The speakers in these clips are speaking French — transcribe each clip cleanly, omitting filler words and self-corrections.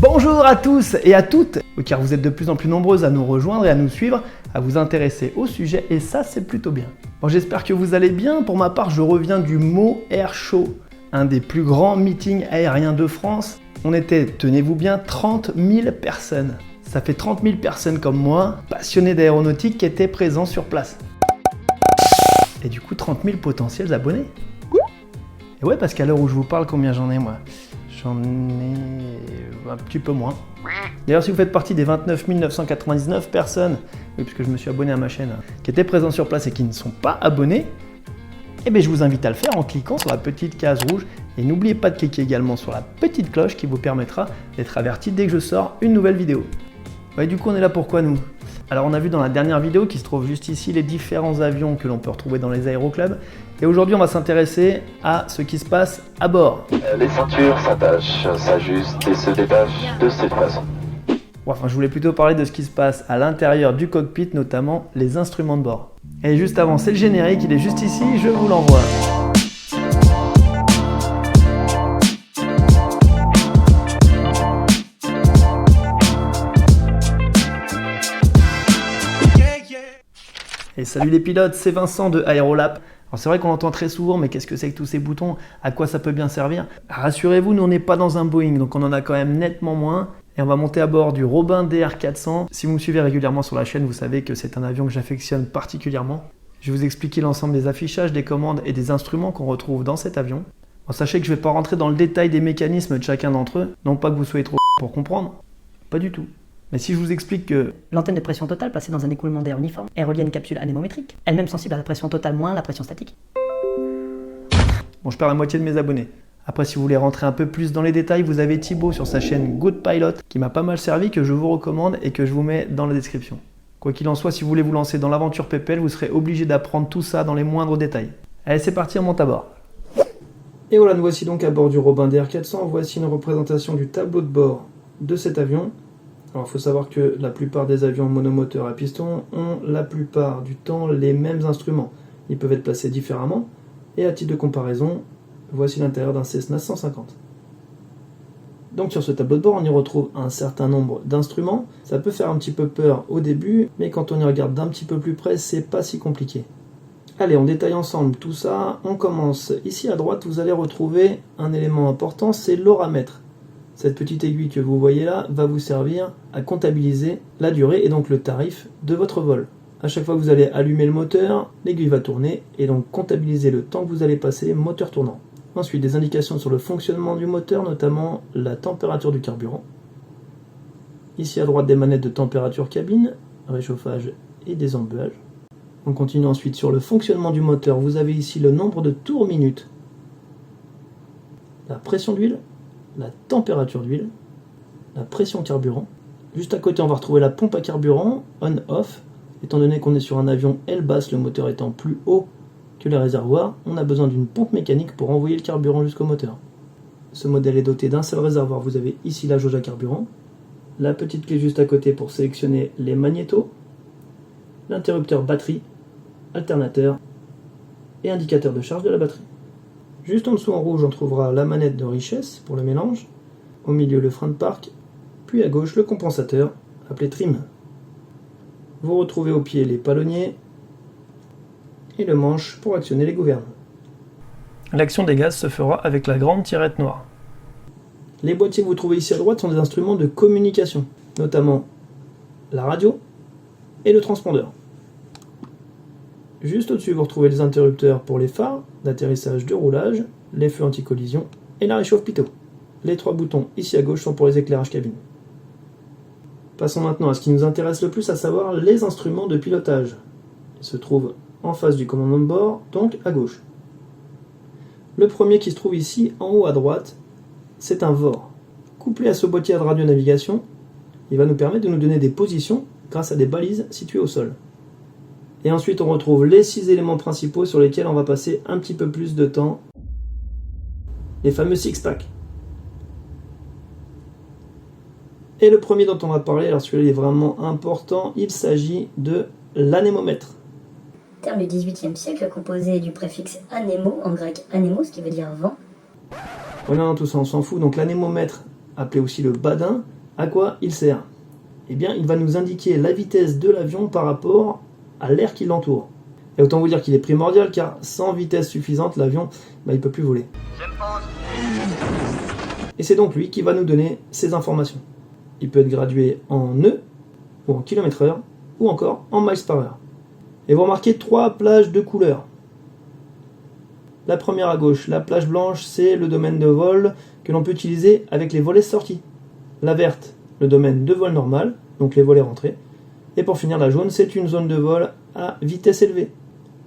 Bonjour à tous et à toutes, car vous êtes de plus en plus nombreuses à nous rejoindre et à nous suivre, à vous intéresser au sujet, et ça c'est plutôt bien. Bon, j'espère que vous allez bien. Pour ma part, je reviens du Meaux Air Show, un des plus grands meetings aériens de France. On était, tenez-vous bien, 30 000 personnes. Ça fait 30 000 personnes comme moi, passionnés d'aéronautique, qui étaient présents sur place. Et du coup, 30 000 potentiels abonnés. Et ouais, parce qu'à l'heure où je vous parle, combien j'en ai moi? J'en ai un petit peu moins. D'ailleurs, si vous faites partie des 29 999 personnes, oui, puisque je me suis abonné à ma chaîne, qui étaient présents sur place et qui ne sont pas abonnés, eh bien, je vous invite à le faire en cliquant sur la petite case rouge. Et n'oubliez pas de cliquer également sur la petite cloche qui vous permettra d'être averti dès que je sors une nouvelle vidéo. Ouais, du coup, on est là pourquoi nous? Alors, on a vu dans la dernière vidéo qui se trouve juste ici les différents avions que l'on peut retrouver dans les aéroclubs. Et aujourd'hui, on va s'intéresser à ce qui se passe à bord. Les ceintures s'attachent, s'ajustent et se détachent de cette façon. Enfin, je voulais plutôt parler de ce qui se passe à l'intérieur du cockpit, notamment les instruments de bord. Et juste avant, c'est le générique, il est juste ici, je vous l'envoie. Et salut les pilotes, c'est Vincent de Aérolap. Alors c'est vrai qu'on l'entend très souvent, mais qu'est-ce que c'est que tous ces boutons? À quoi ça peut bien servir? Rassurez-vous, nous on n'est pas dans un Boeing, donc on en a quand même nettement moins. Et on va monter à bord du Robin DR400. Si vous me suivez régulièrement sur la chaîne, vous savez que c'est un avion que j'affectionne particulièrement. Je vais vous expliquer l'ensemble des affichages, des commandes et des instruments qu'on retrouve dans cet avion. Bon, sachez que je ne vais pas rentrer dans le détail des mécanismes de chacun d'entre eux, non pas que vous soyez trop pour comprendre, pas du tout. Mais si je vous explique que l'antenne de pression totale placée dans un écoulement d'air uniforme est reliée à une capsule anémométrique, elle-même sensible à la pression totale moins la pression statique. bon, je perds la moitié de mes abonnés. Après, si vous voulez rentrer un peu plus dans les détails, vous avez Thibaut sur sa chaîne Good Pilot qui m'a pas mal servi, que je vous recommande et que je vous mets dans la description. Quoi qu'il en soit, si vous voulez vous lancer dans l'aventure PPL, vous serez obligé d'apprendre tout ça dans les moindres détails. Allez, c'est parti, on monte à bord. Et voilà, nous voici donc à bord du Robin DR400. Voici une représentation du tableau de bord de cet avion. Alors, il faut savoir que la plupart des avions monomoteurs à piston ont la plupart du temps les mêmes instruments. Ils peuvent être placés différemment. Et à titre de comparaison, voici l'intérieur d'un Cessna 150. Donc sur ce tableau de bord, on y retrouve un certain nombre d'instruments. Ça peut faire un petit peu peur au début, mais quand on y regarde d'un petit peu plus près, c'est pas si compliqué. Allez, on détaille ensemble tout ça. On commence ici à droite, vous allez retrouver un élément important, c'est l'horamètre. Cette petite aiguille que vous voyez là va vous servir à comptabiliser la durée et donc le tarif de votre vol. À chaque fois que vous allez allumer le moteur, l'aiguille va tourner et donc comptabiliser le temps que vous allez passer moteur tournant. Ensuite, des indications sur le fonctionnement du moteur, notamment la température du carburant. Ici à droite, des manettes de température cabine, réchauffage et désemballage. On continue ensuite sur le fonctionnement du moteur. Vous avez ici le nombre de tours minutes, la pression d'huile, la température d'huile, la pression carburant. Juste à côté, on va retrouver la pompe à carburant, on-off. Étant donné qu'on est sur un avion aile basse, le moteur étant plus haut que les réservoirs, on a besoin d'une pompe mécanique pour envoyer le carburant jusqu'au moteur. Ce modèle est doté d'un seul réservoir. Vous avez ici la jauge à carburant, la petite clé juste à côté pour sélectionner les magnétos, l'interrupteur batterie, alternateur et indicateur de charge de la batterie. Juste en dessous en rouge, on trouvera la manette de richesse pour le mélange, au milieu le frein de parc, puis à gauche le compensateur, appelé trim. Vous retrouvez au pied les palonniers et le manche pour actionner les gouvernes. L'action des gaz se fera avec la grande tirette noire. Les boîtiers que vous trouvez ici à droite sont des instruments de communication, notamment la radio et le transpondeur. Juste au-dessus, vous retrouvez les interrupteurs pour les phares, d'atterrissage, de roulage, les feux anti-collision et la réchauffe-pitot. Les trois boutons ici à gauche sont pour les éclairages cabine. Passons maintenant à ce qui nous intéresse le plus, à savoir les instruments de pilotage. Ils se trouvent en face du commandement de bord, donc à gauche. Le premier qui se trouve ici, en haut à droite, c'est un VOR. Couplé à ce boîtier de radio-navigation, il va nous permettre de nous donner des positions grâce à des balises situées au sol. Et ensuite, on retrouve les 6 éléments principaux sur lesquels on va passer un petit peu plus de temps. Les fameux six-packs. Et le premier dont on va parler, alors celui-là est vraiment important, il s'agit de l'anémomètre. Terme du XVIIIe siècle composé du préfixe anémo, en grec anémos, qui veut dire vent. Oh non, tout ça on s'en fout. Donc l'anémomètre, appelé aussi le badin, à quoi il sert? Eh bien, il va nous indiquer la vitesse de l'avion par rapport à l'air qui l'entoure. Et autant vous dire qu'il est primordial, car sans vitesse suffisante, l'avion, il ne peut plus voler. Et c'est donc lui qui va nous donner ces informations. Il peut être gradué en nœuds, ou en km/h, ou encore en miles par heure. Et vous remarquez 3 plages de couleurs. La première à gauche, la plage blanche, c'est le domaine de vol que l'on peut utiliser avec les volets sortis. La verte, le domaine de vol normal, donc les volets rentrés. Et pour finir, la jaune, c'est une zone de vol à vitesse élevée,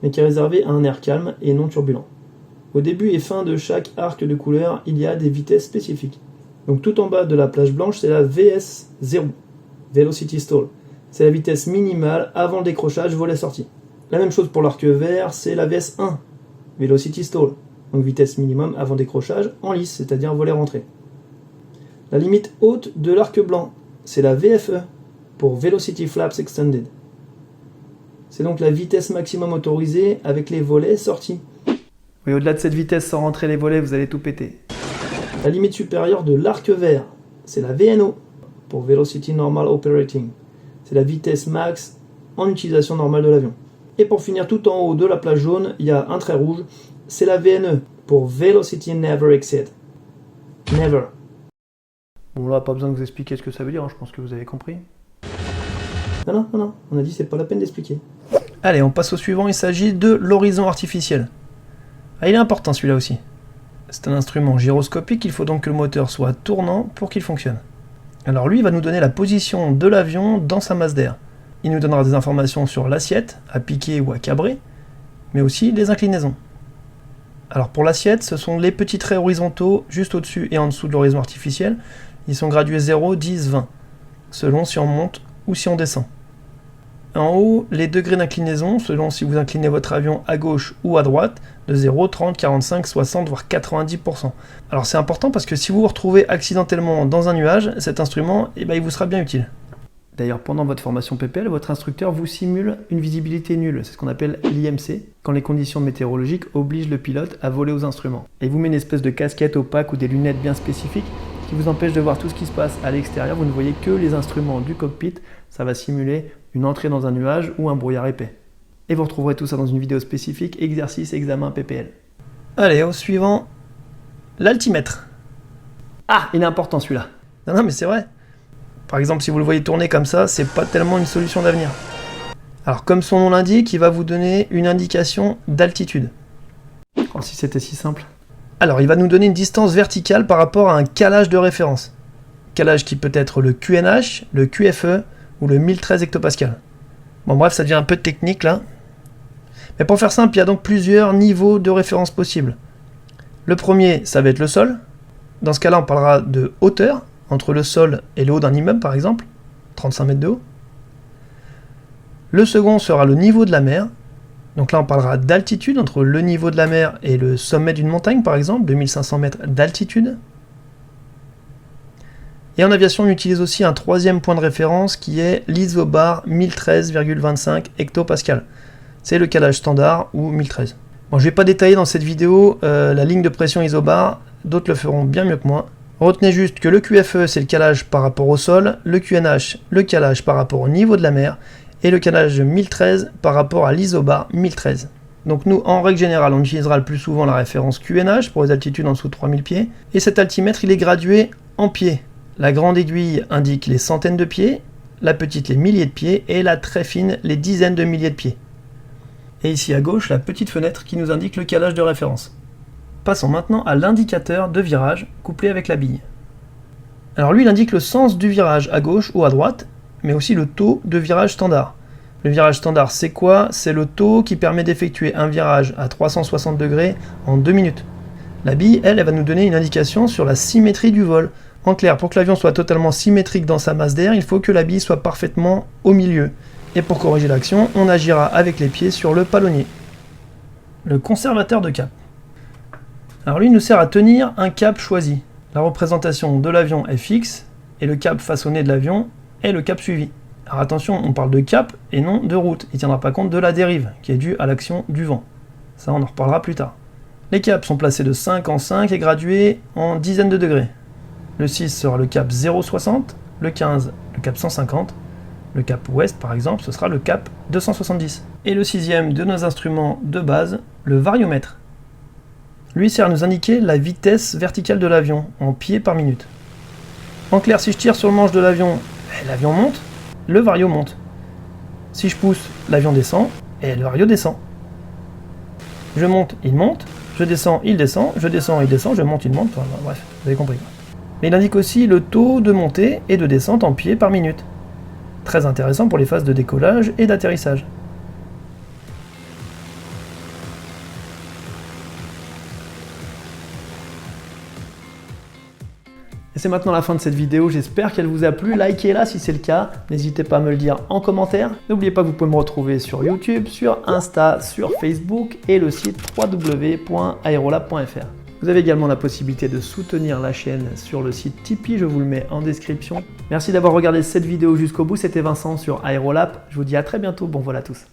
mais qui est réservée à un air calme et non turbulent. Au début et fin de chaque arc de couleur, il y a des vitesses spécifiques. Donc tout en bas de la plage blanche, c'est la VS0, Velocity Stall. C'est la vitesse minimale avant le décrochage volet-sortie. La même chose pour l'arc vert, c'est la VS1, Velocity Stall. Donc vitesse minimum avant décrochage en lice, c'est-à-dire volet-rentrée. La limite haute de l'arc blanc, c'est la VFE, pour Velocity Flaps Extended. C'est donc la vitesse maximum autorisée avec les volets sortis. Oui, au-delà de cette vitesse sans rentrer les volets, vous allez tout péter. La limite supérieure de l'arc vert, c'est la VNO, pour Velocity Normal Operating. C'est la vitesse max en utilisation normale de l'avion. Et pour finir, tout en haut de la plage jaune, il y a un trait rouge, c'est la VNE, pour Velocity Never Exceed. Never. Bon là, pas besoin de vous expliquer ce que ça veut dire, hein, je pense que vous avez compris. Non, on a dit c'est pas la peine d'expliquer. Allez, on passe au suivant, il s'agit de l'horizon artificiel. Ah, il est important celui-là aussi. C'est un instrument gyroscopique, il faut donc que le moteur soit tournant pour qu'il fonctionne. Alors lui, il va nous donner la position de l'avion dans sa masse d'air. Il nous donnera des informations sur l'assiette, à piquer ou à cabrer, mais aussi les inclinaisons. Alors pour l'assiette, ce sont les petits traits horizontaux juste au-dessus et en dessous de l'horizon artificiel. Ils sont gradués 0, 10, 20, selon si on monte ou si on descend. En haut, les degrés d'inclinaison, selon si vous inclinez votre avion à gauche ou à droite, de 0, 30, 45, 60, voire 90%. Alors c'est important parce que si vous vous retrouvez accidentellement dans un nuage, cet instrument, il vous sera bien utile. D'ailleurs, pendant votre formation PPL, votre instructeur vous simule une visibilité nulle. C'est ce qu'on appelle l'IMC, quand les conditions météorologiques obligent le pilote à voler aux instruments. Et il vous met une espèce de casquette opaque ou des lunettes bien spécifiques qui vous empêchent de voir tout ce qui se passe à l'extérieur. Vous ne voyez que les instruments du cockpit. Ça va simuler une entrée dans un nuage ou un brouillard épais. Et vous retrouverez tout ça dans une vidéo spécifique, exercice, examen PPL. Allez, au suivant, l'altimètre. Ah, il est important celui-là. Non, mais c'est vrai. Par exemple, si vous le voyez tourner comme ça, c'est pas tellement une solution d'avenir. Alors, comme son nom l'indique, il va vous donner une indication d'altitude. Oh, si c'était si simple. Alors, il va nous donner une distance verticale par rapport à un calage de référence. Calage qui peut être le QNH, le QFE ou le 1013 hectopascal. Bon, bref, ça devient un peu technique là. Mais pour faire simple, il y a donc plusieurs niveaux de référence possibles. Le premier, ça va être le sol. Dans ce cas-là, on parlera de hauteur, entre le sol et le haut d'un immeuble par exemple, 35 mètres de haut. Le second sera le niveau de la mer. Donc là, on parlera d'altitude, entre le niveau de la mer et le sommet d'une montagne par exemple, 2500 mètres d'altitude. Et en aviation, on utilise aussi un troisième point de référence qui est l'isobar 1013,25 hectopascal. C'est le calage standard ou 1013. Bon, je ne vais pas détailler dans cette vidéo la ligne de pression isobar, d'autres le feront bien mieux que moi. Retenez juste que le QFE, c'est le calage par rapport au sol, le QNH, le calage par rapport au niveau de la mer, et le calage 1013 par rapport à l'isobar 1013. Donc nous, en règle générale, on utilisera le plus souvent la référence QNH pour les altitudes en dessous de 3000 pieds, et cet altimètre, il est gradué en pieds. La grande aiguille indique les centaines de pieds, la petite les milliers de pieds, et la très fine les dizaines de milliers de pieds. Et ici à gauche, la petite fenêtre qui nous indique le calage de référence. Passons maintenant à l'indicateur de virage couplé avec la bille. Alors lui, il indique le sens du virage à gauche ou à droite, mais aussi le taux de virage standard. Le virage standard, c'est quoi? C'est le taux qui permet d'effectuer un virage à 360 degrés en 2 minutes. La bille, elle va nous donner une indication sur la symétrie du vol. En clair, pour que l'avion soit totalement symétrique dans sa masse d'air, il faut que la bille soit parfaitement au milieu. Et pour corriger l'action, on agira avec les pieds sur le palonnier. Le conservateur de cap. Alors lui, il nous sert à tenir un cap choisi. La représentation de l'avion est fixe, et le cap façonné de l'avion est le cap suivi. Alors attention, on parle de cap et non de route. Il ne tiendra pas compte de la dérive, qui est due à l'action du vent. Ça, on en reparlera plus tard. Les caps sont placés de 5 en 5 et gradués en dizaines de degrés. Le 6 sera le cap 0,60, le 15 le cap 150, le cap ouest par exemple ce sera le cap 270. Et le 6e de nos instruments de base, le variomètre. Lui sert à nous indiquer la vitesse verticale de l'avion en pieds par minute. En clair, si je tire sur le manche de l'avion, l'avion monte, le vario monte. Si je pousse, l'avion descend et le vario descend. Je monte, il monte, je descends, il descend, je descends, il descend, je monte, il monte, enfin, bref, vous avez compris. Mais il indique aussi le taux de montée et de descente en pieds par minute. Très intéressant pour les phases de décollage et d'atterrissage. Et c'est maintenant la fin de cette vidéo, j'espère qu'elle vous a plu, likez-la si c'est le cas, n'hésitez pas à me le dire en commentaire. N'oubliez pas que vous pouvez me retrouver sur YouTube, sur Insta, sur Facebook et le site www.aerolab.fr. Vous avez également la possibilité de soutenir la chaîne sur le site Tipeee, je vous le mets en description. Merci d'avoir regardé cette vidéo jusqu'au bout, c'était Vincent sur Aerolab, je vous dis à très bientôt, bon vol à tous.